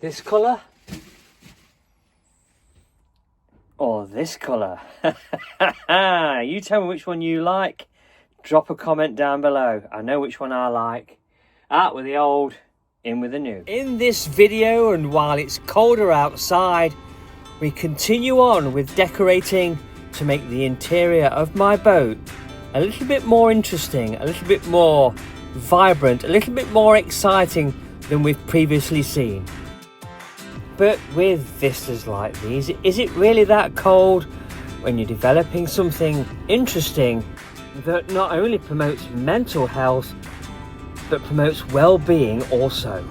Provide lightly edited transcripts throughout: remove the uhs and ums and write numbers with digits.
This colour? Or this colour? You tell me which one you like. Drop a comment down below. I know which one I like. Out with the old, in with the new. In this video, and while it's colder outside, we continue on with decorating to make the interior of my boat a little bit more interesting, a little bit more vibrant, a little bit more exciting than we've previously seen. But with vistas like these, is it really that cold when you're developing something interesting that not only promotes mental health but promotes well-being also?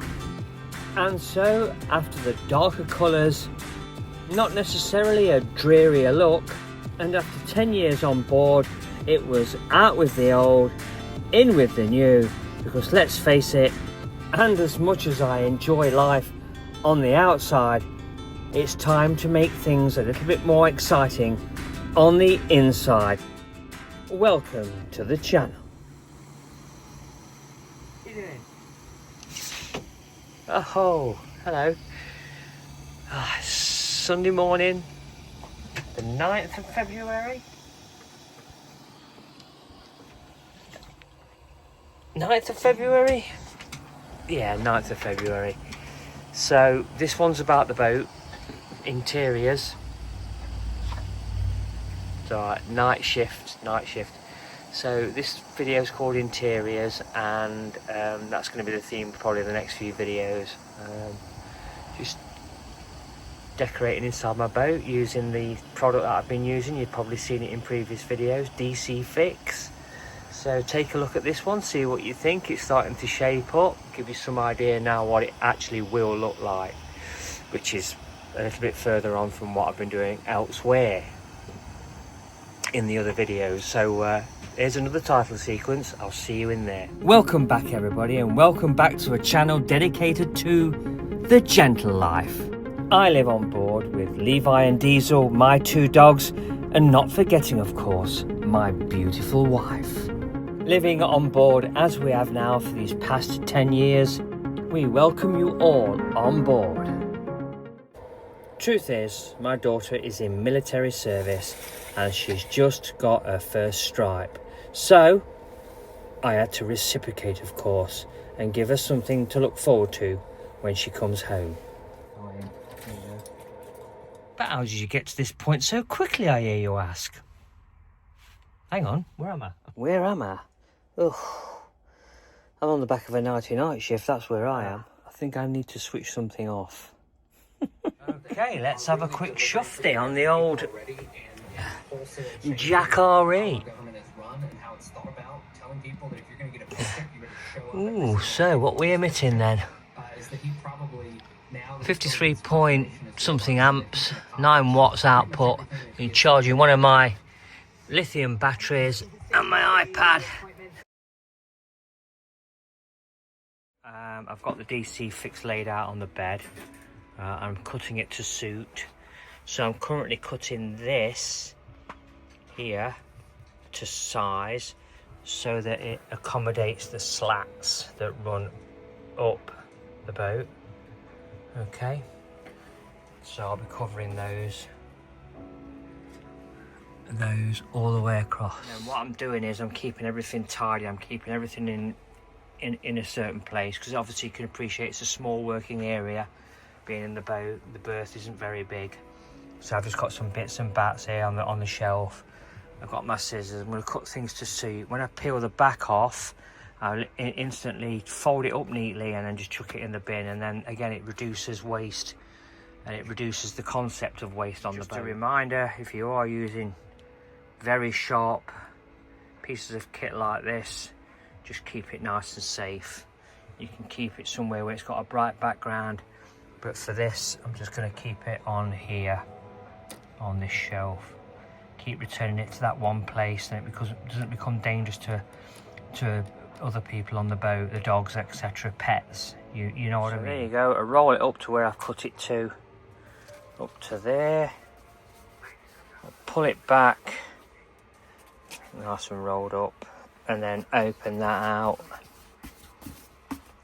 And so, after the darker colours, not necessarily a drearier look, and after 10 years on board, it was out with the old, in with the new, because let's face it, and as much as I enjoy life on the outside, it's time to make things a little bit more exciting on the inside. Welcome to the channel. What are you doing? Oh, hello. It's Sunday morning, the 9th of February. 9th of February? Yeah, 9th of February. So this one's about the boat, interiors. So night shift. So this video is called interiors, and that's going to be the theme probably of the next few videos. Just decorating inside my boat using the product that I've been using. You've probably seen it in previous videos, DC Fix. So take a look at this one, see what you think. It's starting to shape up, give you some idea now what it actually will look like, which is a little bit further on from what I've been doing elsewhere in the other videos. So here's another title sequence. I'll see you in there. Welcome back everybody, and welcome back to a channel dedicated to the gentle life. I live on board with Levi and Diesel, my two dogs, and not forgetting of course my beautiful wife. Living on board as we have now for these past 10 years, we welcome you all on board. Truth is, my daughter is in military service and she's just got her first stripe. So, I had to reciprocate of course and give her something to look forward to when she comes home. But how did you get to this point so quickly, I hear you ask? Hang on, where am I? Where am I? Oh, I'm on the back of a night shift, that's where I am. I think I need to switch something off. Okay, let's have a quick shufty on the old Jack RE. Ooh, so what we emitting then? 53 point something amps, 9 watts output. You're charging one of my lithium batteries and my iPad. I've got the DC Fix laid out on the bed. I'm cutting it to suit. So I'm currently cutting this here to size so that it accommodates the slats that run up the boat. Okay, so I'll be covering those all the way across. And what I'm doing is I'm keeping everything tidy. I'm keeping everything in a certain place, because obviously you can appreciate it's a small working area being in the boat. The berth isn't very big, so I've just got some bits and bats here on the shelf. I've got my scissors. I'm going to cut things to suit. When I peel the back off, I'll instantly fold it up neatly and then just chuck it in the bin, and then again it reduces waste and it reduces the concept of waste on the boat. Just a reminder, if you are using very sharp pieces of kit like this, just keep it nice and safe. You can keep it somewhere where it's got a bright background, but for this I'm just going to keep it on here on this shelf. Keep returning it to that one place, and it doesn't become dangerous to other people on the boat, the dogs, etc., pets. You know what I mean. There you go. I roll it up to where I've cut it to, up to there. I'll pull it back, nice and rolled up, and then open that out,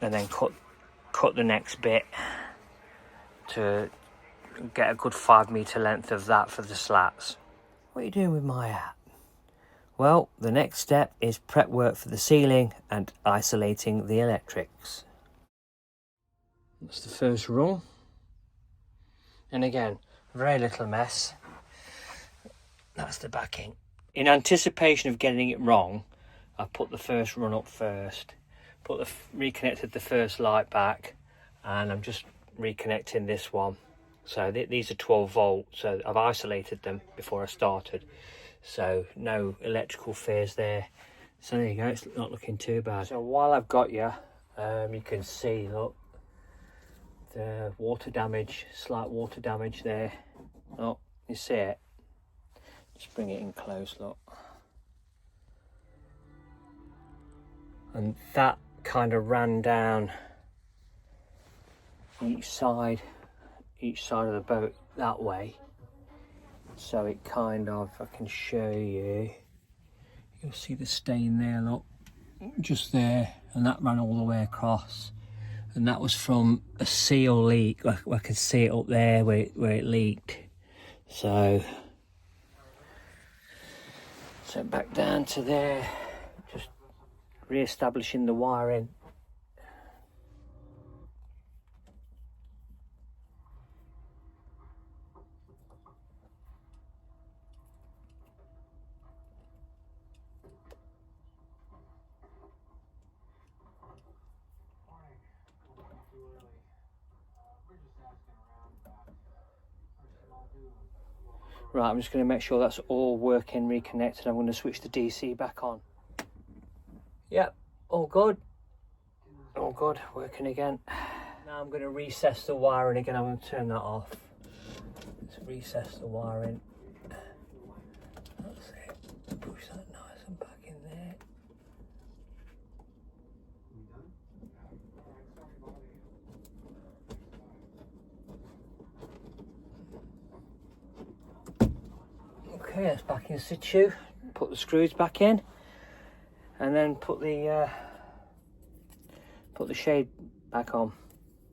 and then cut the next bit to get a good 5 metre length of that for the slats. What are you doing with my hat? Well, the next step is prep work for the ceiling and isolating the electrics. That's the first rung. And again, very little mess. That's the backing. In anticipation of getting it wrong, I put the first run up first, reconnected the first light back, and I'm just reconnecting this one. So these are 12 volts, so I've isolated them before I started. So no electrical fears there. So there you go, it's not looking too bad. So while I've got you, you can see, look, the water damage, slight water damage there. Oh, you see it? Just bring it in close, look. And that kind of ran down each side of the boat that way. So it kind of, I can show you, you'll see the stain there, look, just there, and that ran all the way across. And that was from a seal leak. I can see it up there where it leaked. So back down to there, just re-establishing the wiring. Right, I'm just going to make sure that's all working, reconnected. I'm going to switch the DC back on. Yep, all good. All good, working again. Now I'm going to recess the wiring again. I'm going to turn that off. Let's recess the wiring. That's it. Push that nice and back in there. Okay, that's back in situ. Put the screws back in, and then put the shade back on.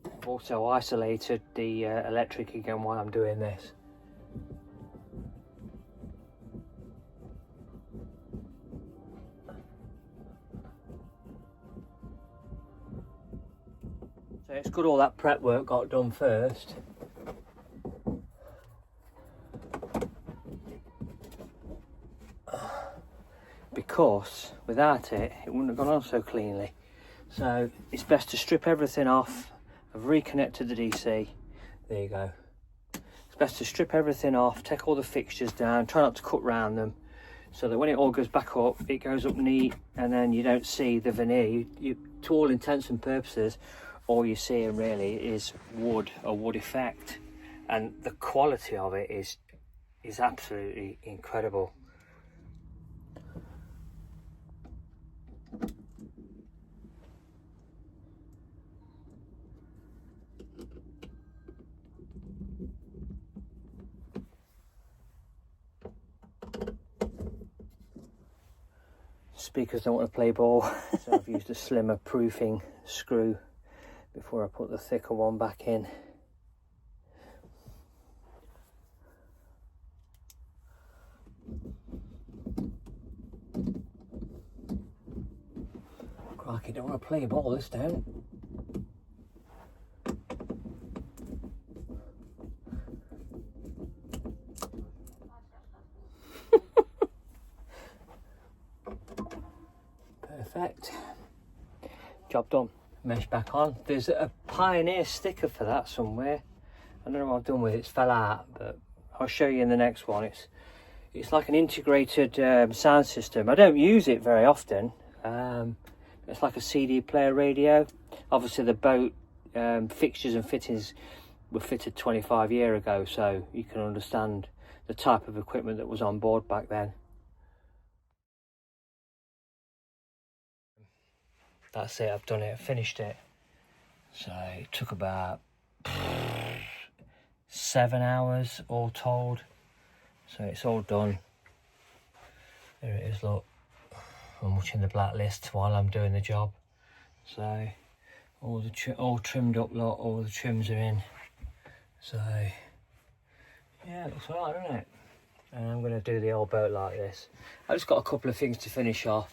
I've also isolated the electric again while I'm doing this. So it's good all that prep work got done first. Because without it, it wouldn't have gone on so cleanly. So it's best to strip everything off. I've reconnected the DC. There you go. It's best to strip everything off, take all the fixtures down, try not to cut round them, so that when it all goes back up, it goes up neat, and then you don't see the veneer. You to all intents and purposes, all you see really is wood, a wood effect, and the quality of it is absolutely incredible. Speakers don't want to play ball, so I've used a slimmer proofing screw before I put the thicker one back in. Crikey, don't want to play ball, this don't. Perfect. Job done. Mesh back on. There's a Pioneer sticker for that somewhere. I don't know what I've done with it. It's fell out, but I'll show you in the next one. It's like an integrated sound system. I don't use it very often. It's like a CD player radio. Obviously the boat fixtures and fittings were fitted 25 years ago, so you can understand the type of equipment that was on board back then. That's it, I've done it, I've finished it. So it took about 7 hours all told. So it's all done. There it is, look. I'm watching the blacklist while I'm doing the job. So all trimmed up, look, all the trims are in. So yeah, it looks alright, doesn't it? And I'm going to do the old boat like this. I've just got a couple of things to finish off.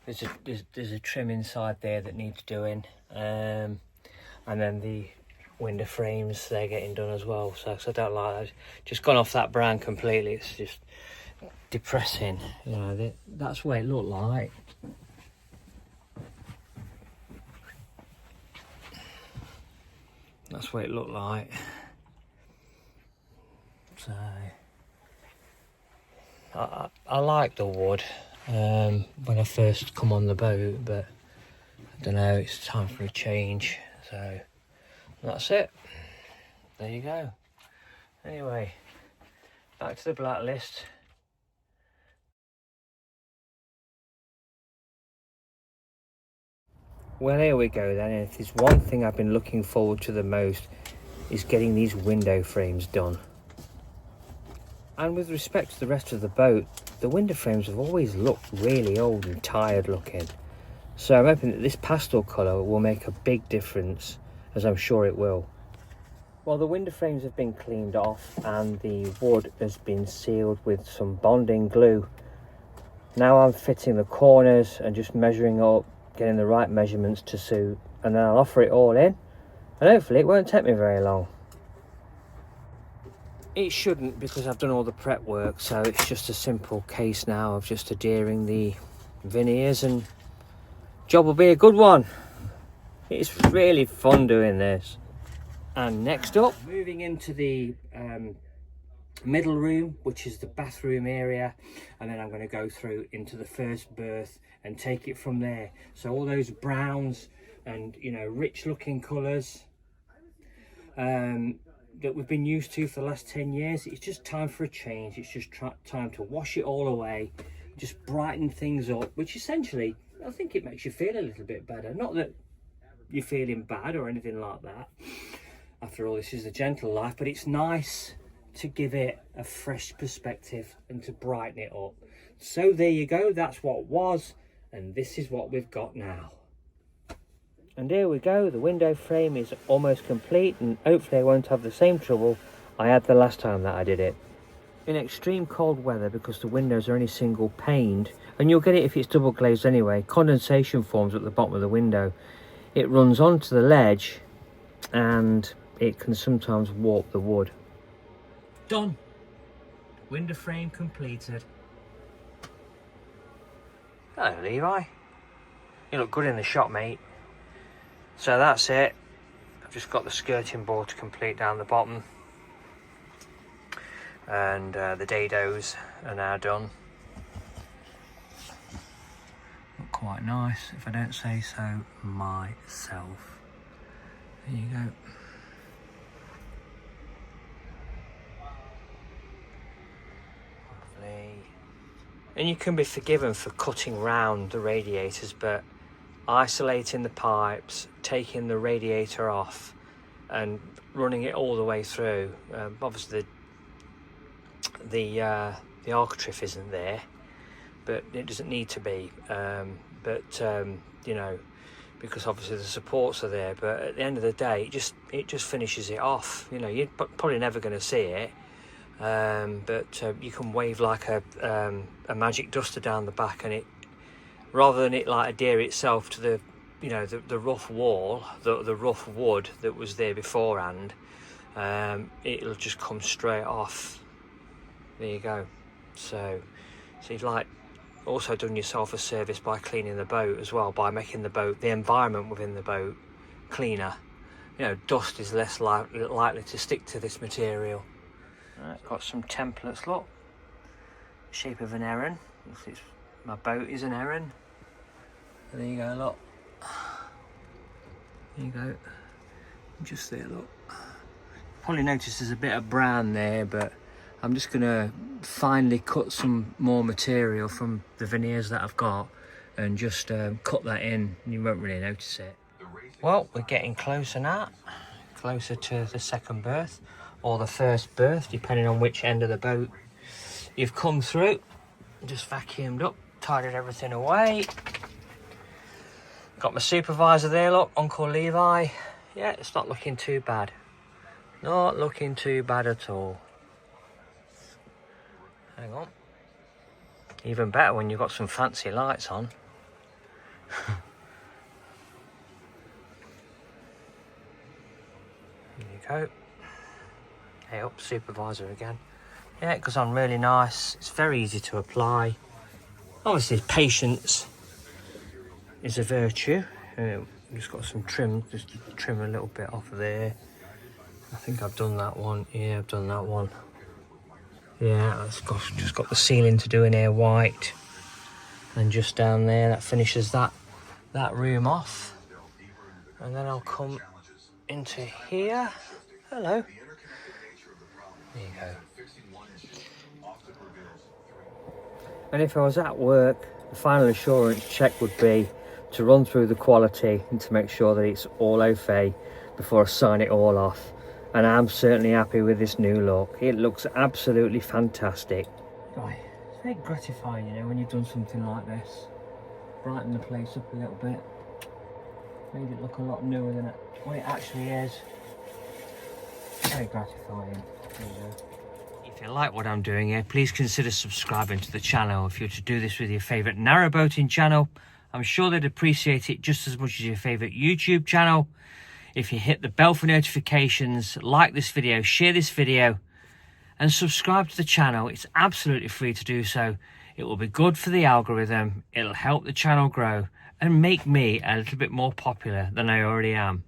There's a trim inside there that needs doing, and then the window frames, they're getting done as well. So 'cause I don't like that. Just gone off that brand completely. It's just depressing, you know. That's what it looked like. That's what it looked like. So I like the wood when I first come on the boat, but I don't know, it's time for a change. So that's it. There you go. Anyway, back to the blacklist. Well, here we go then. And if there's one thing I've been looking forward to the most, is getting these window frames done. And with respect to the rest of the boat, the window frames have always looked really old and tired looking. So I'm hoping that this pastel colour will make a big difference, as I'm sure it will. Well, the window frames have been cleaned off and the wood has been sealed with some bonding glue. Now I'm fitting the corners and just measuring up, getting the right measurements to suit, and then I'll offer it all in, and hopefully it won't take me very long. It shouldn't, because I've done all the prep work, so it's just a simple case now of just adhering the veneers and job will be a good one. It's really fun doing this. And next up, moving into the middle room, which is the bathroom area, and then I'm going to go through into the first berth and take it from there. So all those browns and, you know, rich looking colours that we've been used to for the last 10 years, it's just time for a change. It's just time to wash it all away, just brighten things up, which essentially, I think it makes you feel a little bit better. Not that you're feeling bad or anything like that. After all, this is a gentle life, but it's nice to give it a fresh perspective and to brighten it up. So there you go, that's what was, and this is what we've got now. And here we go, the window frame is almost complete, and hopefully I won't have the same trouble I had the last time that I did it. In extreme cold weather, because the windows are only single paned, and you'll get it if it's double glazed anyway, condensation forms at the bottom of the window. It runs onto the ledge and it can sometimes warp the wood. Done. Window frame completed. Hello, Levi. You look good in the shot, mate. So that's it. I've just got the skirting board to complete down the bottom, and the dados are now done. Look quite nice, if I don't say so myself. There you go. Lovely. And you can be forgiven for cutting round the radiators, but isolating the pipes, taking the radiator off and running it all the way through. Obviously the architrave isn't there, but it doesn't need to be. You know, because obviously the supports are there, but at the end of the day it just finishes it off. You know, you're probably never going to see it, but you can wave like a magic duster down the back, and it, rather than it like adhere itself to the, you know, the rough wall, the rough wood that was there beforehand, it'll just come straight off. There you go. So you've like also done yourself a service by cleaning the boat as well, by making the boat, the environment within the boat, cleaner. You know, dust is less likely to stick to this material. Right, got some templates, look. Shape of an heron. My boat is an heron. There you go, look. There you go. Just there, look. Probably noticed there's a bit of brown there, but I'm just gonna finely cut some more material from the veneers that I've got and just cut that in, and you won't really notice it. Well, we're getting closer now, closer to the second berth, or the first berth, depending on which end of the boat you've come through. Just vacuumed up, tidied everything away. Got my supervisor there, look, Uncle Levi. Yeah, it's not looking too bad. Not looking too bad at all. Hang on. Even better when you've got some fancy lights on. There you go. Hey up, supervisor again. Yeah, it goes on really nice. It's very easy to apply. Obviously, patience is a virtue. Just got some trim, just to trim a little bit off of there. I think I've done that one. Yeah, I've done that one. Yeah, just got the ceiling to do in here white. And just down there, that finishes that room off. And then I'll come into here. Hello. There you go. And if I was at work, the final assurance check would be to run through the quality and to make sure that it's all okay before I sign it all off. And I'm certainly happy with this new look. It looks absolutely fantastic. Right, it's very gratifying, you know, when you've done something like this. Brighten the place up a little bit. Made it look a lot newer than what it actually is. Very gratifying. There you go. If you like what I'm doing here, please consider subscribing to the channel. If you're to do this with your favourite narrowboating channel, I'm sure they'd appreciate it just as much as your favourite YouTube channel. If you hit the bell for notifications, like this video, share this video, and subscribe to the channel. It's absolutely free to do so. It will be good for the algorithm, it'll help the channel grow, and make me a little bit more popular than I already am.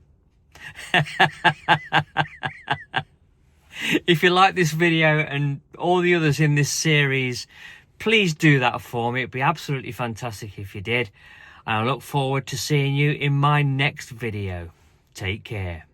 If you like this video and all the others in this series, please do that for me. It'd be absolutely fantastic if you did. And I look forward to seeing you in my next video. Take care.